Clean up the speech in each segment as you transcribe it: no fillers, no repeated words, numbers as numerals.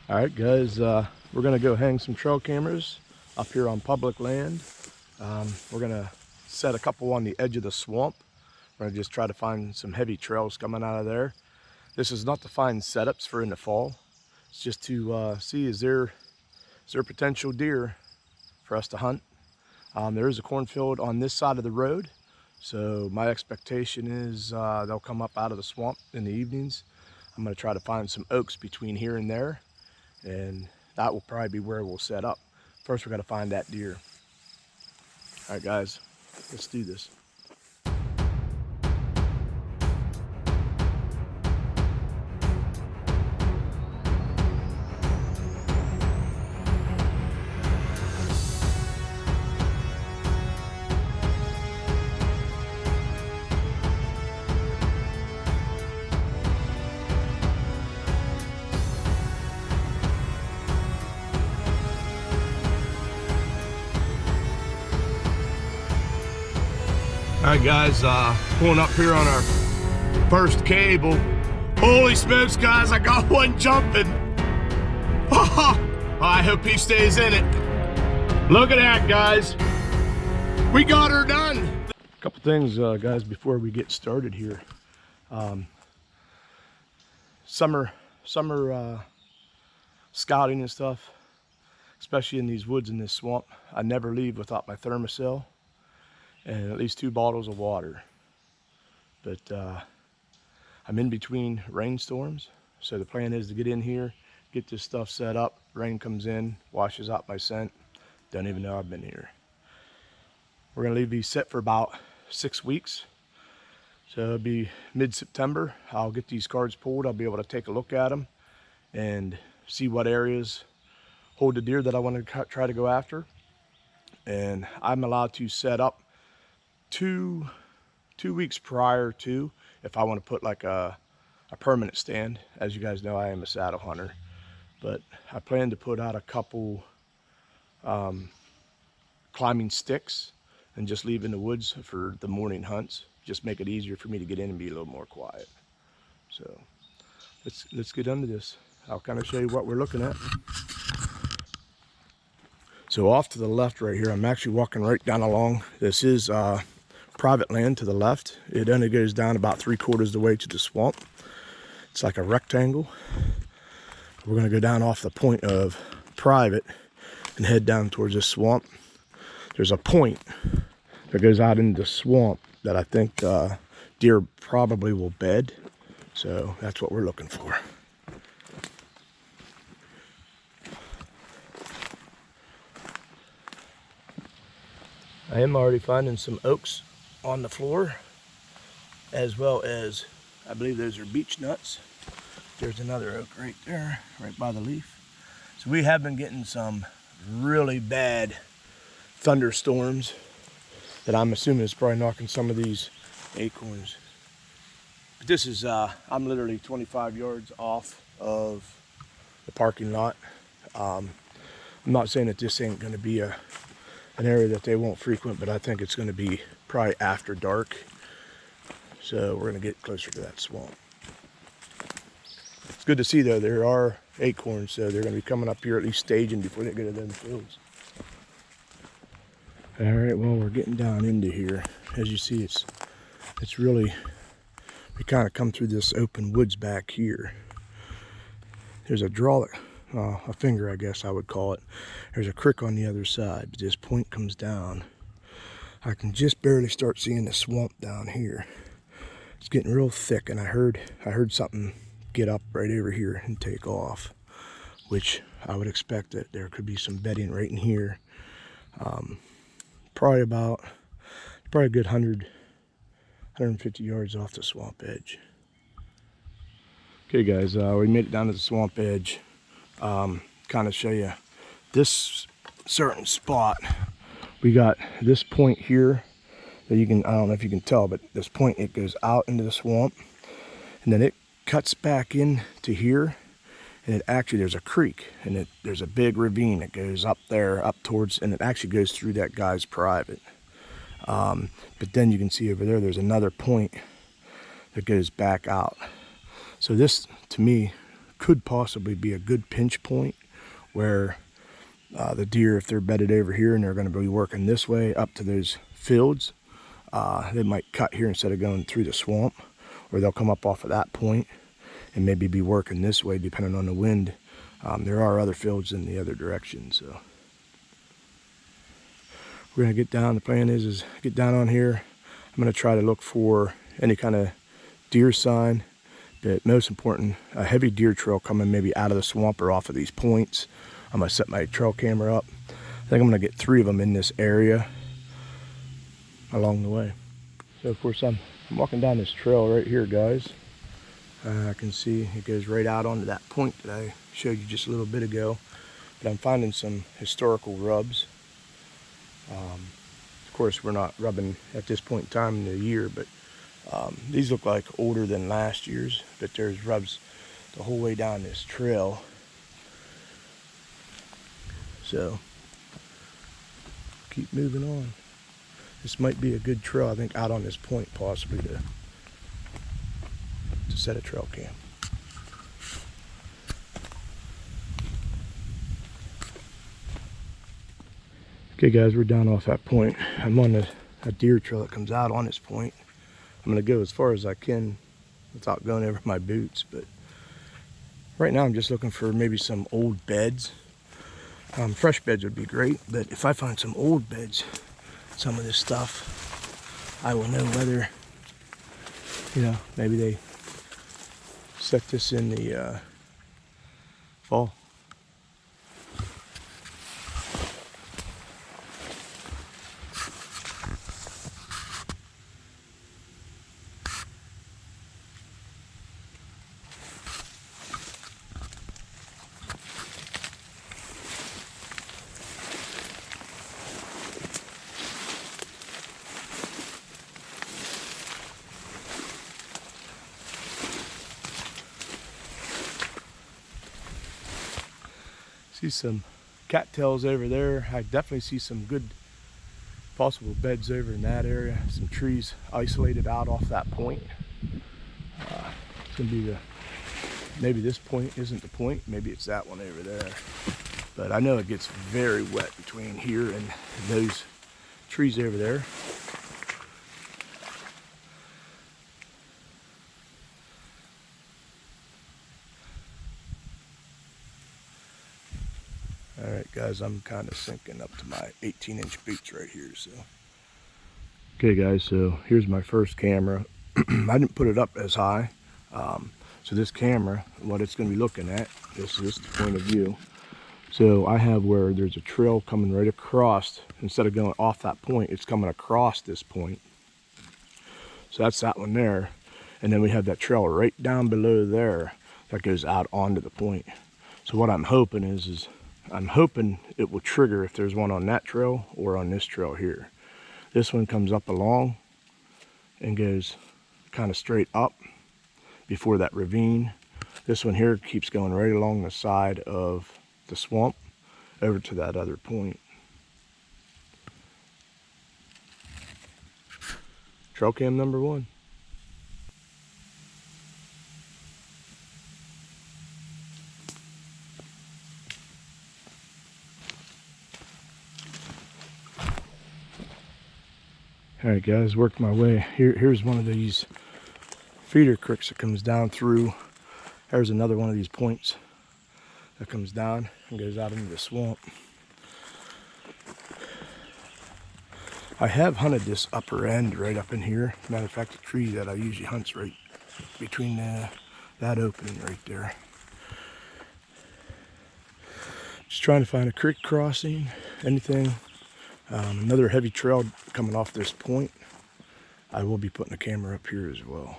All right, guys, we're gonna go hang some trail cameras up here on public land. We're gonna set a couple on the edge of the swamp. We're gonna just try to find some heavy trails coming out of there. This is not to find setups for in the fall. It's just to see is there potential deer for us to hunt. There is a cornfield on this side of the road, so my expectation is they'll come up out of the swamp in the evenings. I'm gonna try to find some oaks between here and there, and that will probably be where we'll set up. First, we got to find that deer. All right, guys, let's do this. All right, guys, pulling up here on our first cable. Holy smokes, guys, I got one jumping. I hope he stays in it. Look at that, guys. We got her done. A couple things, guys, before we get started here. Summer scouting and stuff, especially in these woods in this swamp, I never leave without my Thermacell and at least 2 bottles of water. But I'm in between rainstorms, so the plan is to get in here, get this stuff set up. Rain comes in, washes out my scent. Don't even know I've been here. We're gonna leave these set for about 6 weeks. So it'll be mid-September. I'll get these cards pulled. I'll be able to take a look at them and see what areas hold the deer that I want to try to go after. And I'm allowed to set up two weeks prior to, if I want to put like a permanent stand. As you guys know, I am a saddle hunter, but I plan to put out a couple climbing sticks and just leave in the woods for the morning hunts. Just make it easier for me to get in and be a little more quiet. So let's get into this. I'll kind of show you what we're looking at. So off to the left right here, I'm actually walking right down along. This is private land to the left. It only goes down about 3/4 the way to the swamp. It's like a rectangle. We're gonna go down off the point of private and head down towards this swamp. There's a point that goes out into the swamp that I think deer probably will bed. So that's what we're looking for. I am already finding some oaks on the floor, as well as, I believe those are beech nuts. There's another oak right there, right by the leaf. So we have been getting some really bad thunderstorms that I'm assuming is probably knocking some of these acorns. But this is, I'm literally 25 yards off of the parking lot. I'm not saying that this ain't gonna be an area that they won't frequent, but I think it's gonna be probably after dark. So we're gonna get closer to that swamp. It's good to see though, there are acorns, so they're gonna be coming up here at least staging before they go to them fields. All right, well, we're getting down into here. As you see, it's really, we kind of come through this open woods back here. There's a draw, a finger, I guess I would call it. There's a creek on the other side, but this point comes down. I can just barely start seeing the swamp down here. It's getting real thick, and I heard something get up right over here and take off, which I would expect that there could be some bedding right in here. Probably a good 150 yards off the swamp edge. Okay, guys, we made it down to the swamp edge. Kind of show you this certain spot. We got this point here that you can, I don't know if you can tell, but this point, it goes out into the swamp, and then it cuts back into here, and it actually, there's a creek, and there's a big ravine that goes up there, up towards, and it actually goes through that guy's private. But then you can see over there, there's another point that goes back out. So this, to me, could possibly be a good pinch point where the deer, if they're bedded over here and they're going to be working this way up to those fields, they might cut here instead of going through the swamp, or they'll come up off of that point and maybe be working this way depending on the wind. There are other fields in the other direction, so we're going to get down. The plan is get down on here. I'm going to try to look for any kind of deer sign, but most important, a heavy deer trail coming maybe out of the swamp or off of these points. I'm going to set my trail camera up. I think I'm going to get 3 of them in this area along the way. So of course I'm walking down this trail right here, guys. I can see it goes right out onto that point that I showed you just a little bit ago. But I'm finding some historical rubs. Of course, we're not rubbing at this point in time in the year, but these look like older than last year's. But there's rubs the whole way down this trail. So keep moving on. This might be a good trail, I think, out on this point possibly to set a trail cam. Okay guys, we're down off that point. I'm on a deer trail that comes out on this point. I'm going to go as far as I can without going over my boots, but right now I'm just looking for maybe some old beds. Fresh beds would be great, but if I find some old beds, some of this stuff, I will know whether, maybe they set this in the fall. See some cattails over there. I definitely see some good possible beds over in that area. Some trees isolated out off that point. It's gonna be maybe this point isn't the point, maybe it's that one over there. But I know it gets very wet between here and those trees over there. All right, guys, I'm kind of sinking up to my 18-inch boots right here, so. Okay, guys, so here's my first camera. I didn't put it up as high. So this camera, what it's going to be looking at, this is the point of view. So I have where there's a trail coming right across. Instead of going off that point, it's coming across this point. So that's that one there. And then we have that trail right down below there that goes out onto the point. So what I'm hoping is I'm hoping it will trigger if there's one on that trail or on this trail here. This one comes up along and goes kind of straight up before that ravine. This one here keeps going right along the side of the swamp over to that other point. Trail cam number 1. All right, guys, worked my way. Here's one of these feeder creeks that comes down through. There's another one of these points that comes down and goes out into the swamp. I have hunted this upper end right up in here. Matter of fact, the tree that I usually hunt's right between that opening right there. Just trying to find a creek crossing, anything. Another heavy trail coming off this point. I will be putting a camera up here as well.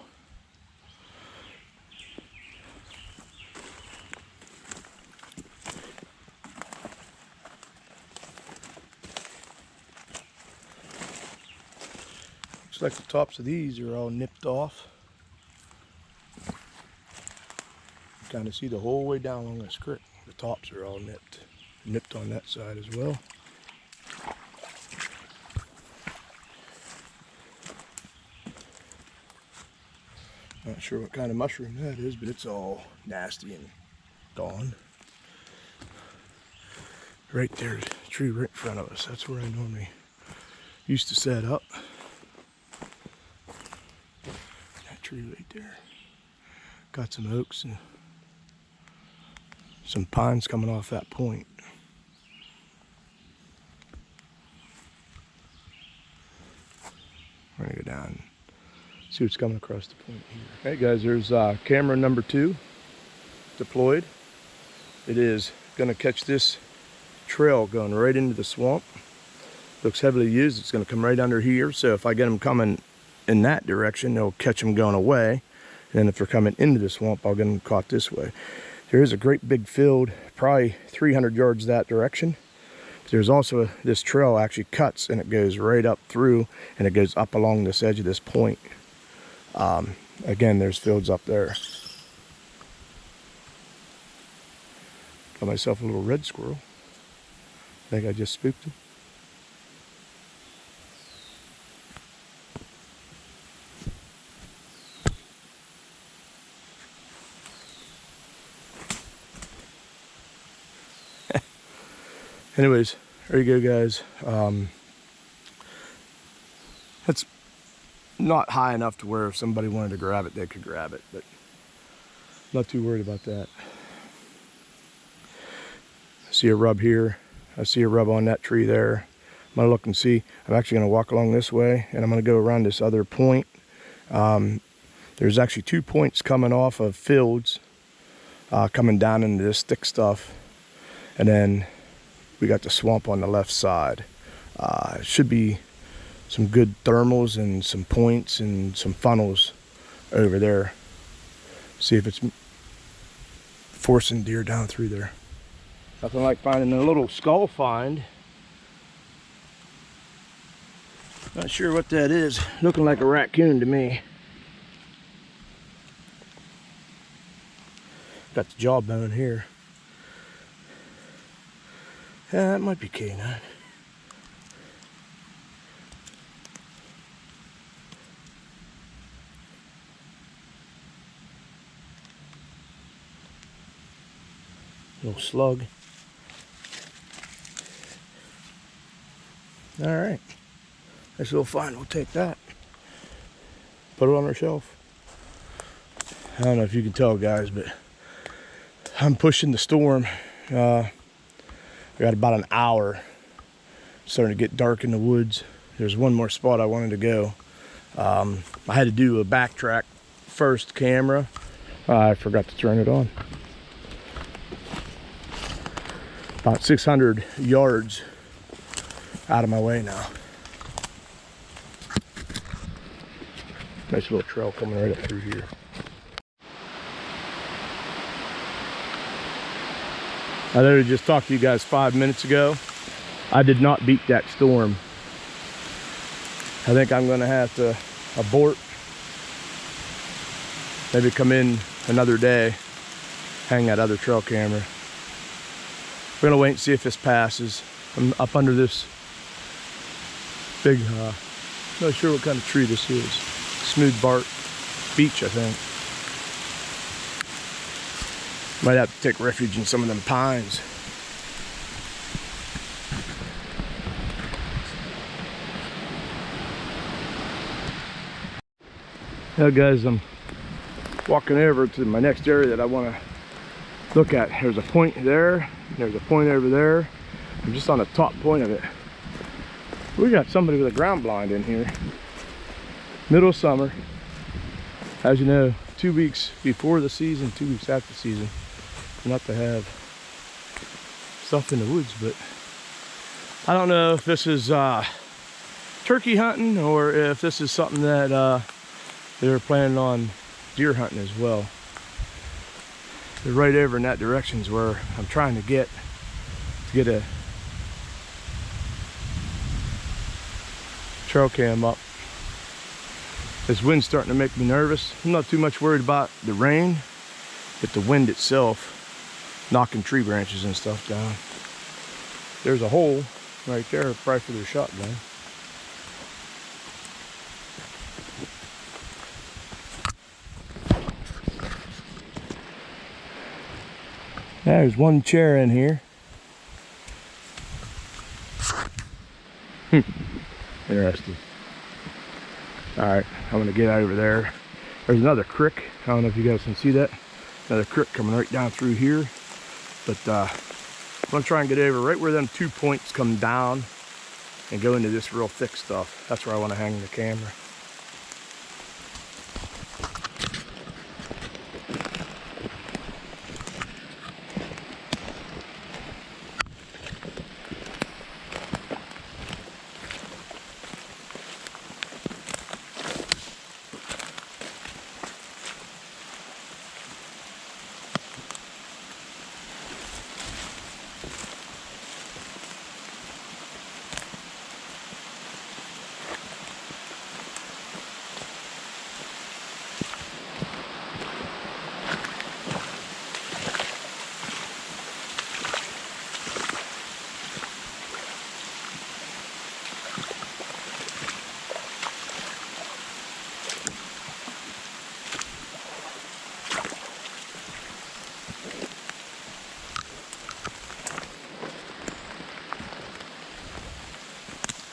Looks like the tops of these are all nipped off. You kind of see the whole way down along this creek. The tops are all nipped on that side as well. Not sure what kind of mushroom that is, but it's all nasty and gone. Right there, the tree right in front of us. That's where I normally used to set up. That tree right there. Got some oaks and some pines coming off that point. We're gonna go down and see what's coming across the point here. Hey guys, there's camera number 2 deployed. It is gonna catch this trail going right into the swamp. Looks heavily used. It's gonna come right under here. So if I get them coming in that direction, they'll catch them going away. And then if they're coming into the swamp, I'll get them caught this way. There is a great big field, probably 300 yards that direction. There's also this trail actually cuts and it goes right up through and it goes up along this edge of this point. Again, there's fields up there. Got myself a little red squirrel. I think I just spooked him. Anyways, there you go, guys. It's not high enough to where if somebody wanted to grab it, they could grab it, but not too worried about that. I see a rub here. I see a rub on that tree there. I'm gonna look and see. I'm actually gonna walk along this way and I'm gonna go around this other point. There's actually 2 points coming off of fields, coming down into this thick stuff. And then we got the swamp on the left side. Should be some good thermals and some points and some funnels over there. See if it's forcing deer down through there. Nothing like finding a little skull find. Not sure what that is. Looking like a raccoon to me. Got the jawbone here. Yeah, that might be canine. Little slug. All right. Nice little find. We'll take that. Put it on our shelf. I don't know if you can tell, guys, but I'm pushing the storm. We got about an hour. It's starting to get dark in the woods. There's one more spot I wanted to go. I had to do a backtrack first camera. I forgot to turn it on. About 600 yards out of my way now. Nice little trail coming right up through here. I literally just talked to you guys 5 minutes ago. I did not beat that storm. I think I'm gonna have to abort. Maybe come in another day, hang that other trail camera. We're gonna wait and see if this passes. I'm up under this big, not sure what kind of tree this is. Smooth bark beech, I think. Might have to take refuge in some of them pines. Now guys, I'm walking over to my next area that I want to look at. There's a point there, there's a point over there. I'm just on the top point of it. We got somebody with a ground blind in here. Middle of summer. As you know, 2 weeks before the season, 2 weeks after the season. Not to have stuff in the woods, but I don't know if this is turkey hunting or if this is something that they're planning on deer hunting as well. They're right over in that direction is where I'm trying to get a trail cam up. This wind's starting to make me nervous. I'm not too much worried about the rain, but the wind itself knocking tree branches and stuff down. There's a hole right there, probably for their shotgun. There's one chair in here. Interesting. Alright, I'm gonna get over there. There's another creek. I don't know if you guys can see that. Another creek coming right down through here. But I'm gonna try and get over right where them 2 points come down and go into this real thick stuff. That's where I want to hang the camera.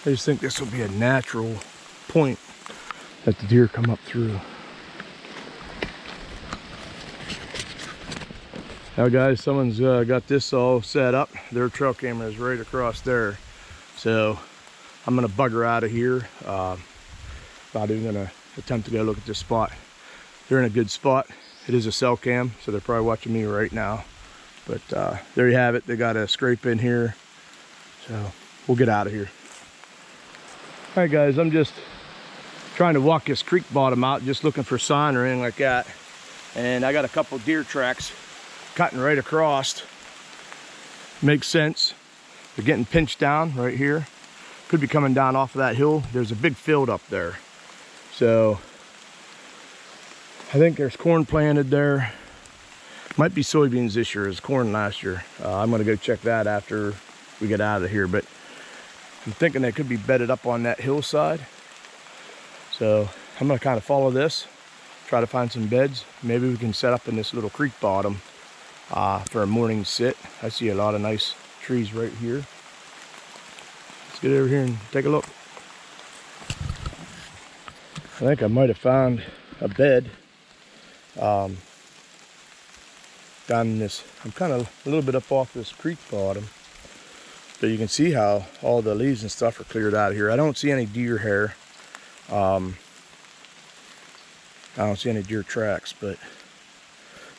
I just think this will be a natural point that the deer come up through. Now guys, someone's got this all set up. Their trail camera is right across there. So I'm gonna bugger out of here. Not even gonna attempt to go look at this spot. They're in a good spot. It is a cell cam, so they're probably watching me right now. But there you have it. They got a scrape in here. So we'll get out of here. All right guys, I'm just trying to walk this creek bottom out, just looking for sign or anything like that. And I got a couple deer tracks cutting right across. Makes sense. They're getting pinched down right here. Could be coming down off of that hill. There's a big field up there. So I think there's corn planted there. Might be soybeans this year. It was corn last year. I'm gonna go check that after we get out of here. But I'm thinking they could be bedded up on that hillside. So I'm gonna kind of follow this, try to find some beds. Maybe we can set up in this little creek bottom for a morning sit. I see a lot of nice trees right here. Let's get over here and take a look. I think I might have found a bed down in this. I'm kind of a little bit up off this creek bottom. But you can see how all the leaves and stuff are cleared out of here. I don't see any deer hair. I don't see any deer tracks, but it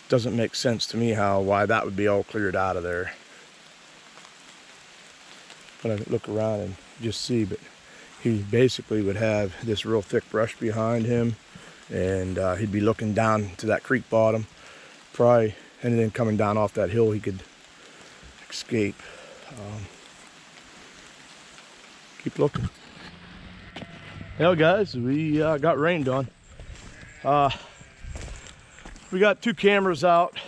doesn't make sense to me why that would be all cleared out of there. When I look around and just see, but he basically would have this real thick brush behind him, and he'd be looking down to that creek bottom. Probably anything coming down off that hill he could escape. Keep looking. Well guys, we got rained on. We got 2 cameras out,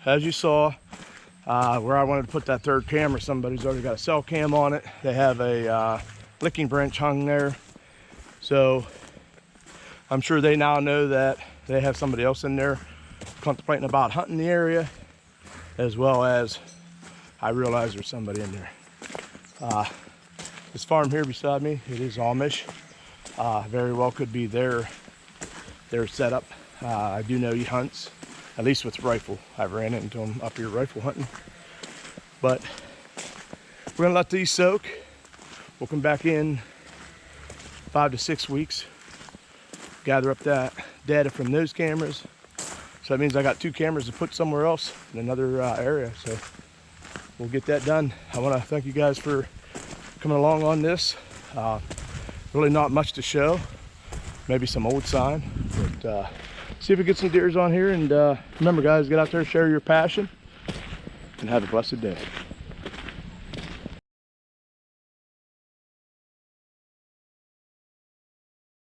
as you saw. Where I wanted to put that third camera, somebody's already got a cell cam on it. They have a licking branch hung there. So I'm sure they now know that they have somebody else in there contemplating about hunting the area, as well as I realize there's somebody in there. This farm here beside me, it is Amish. Very well could be their setup. I do know he hunts, at least with rifle. I've ran into him up here rifle hunting. But we're gonna let these soak. We'll come back in 5 to 6 weeks, gather up that data from those cameras. So that means I got 2 cameras to put somewhere else in another area. So we'll get that done. I wanna thank you guys for coming along on this. Really not much to show, maybe some old sign, but see if we get some deers on here. And remember guys, get out there, share your passion, and have a blessed day.